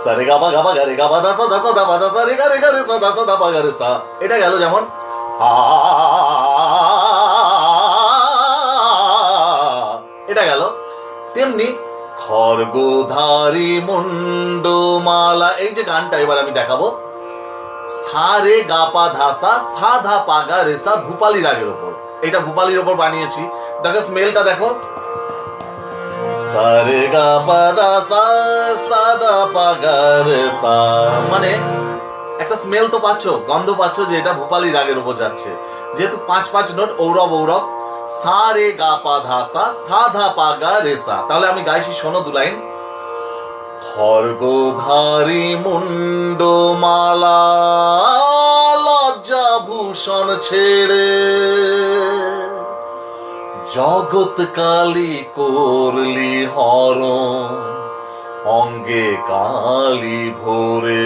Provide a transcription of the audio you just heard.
সারে গাবা গাবা গারে গাবা দাসা দাসা দাবা দাসা রে গারে গারে সা দাসা দাবা গারে সা, এটা গেল যেমন। এটা গেল। তেমনি খড়গধারী মুন্ডমালা, এই যে গানটা এবার আমি দেখাবো, সা রে গা পা ধা সা, সা ধা পা গা রে সা, ভূপালী রাগের ওপর। এটা ভূপালীর ওপর বানিয়েছি। দেখো স্মেলটা দেখো, সা রে গা পা ধা সা, সা ধা পা গা রে সা, মানে একটা স্মেল তো পাচ্ছ, গন্ধ পাচ্ছ যে এটা ভূপালী রাগের উপর যাচ্ছে। যেহেতু 5 নোট ঔরব ঔরব, সা রে গা পা ধা সা, সা ধা পা গা রে সা। তাহলে আমি গাইছি, শোনো 2 লাইন। খড়গধারী মুন্ডমালা লজ্জা ভূষণ ছেড়ে, জগৎ কালী করলি হরণ, অঙ্গে কালী ভরে।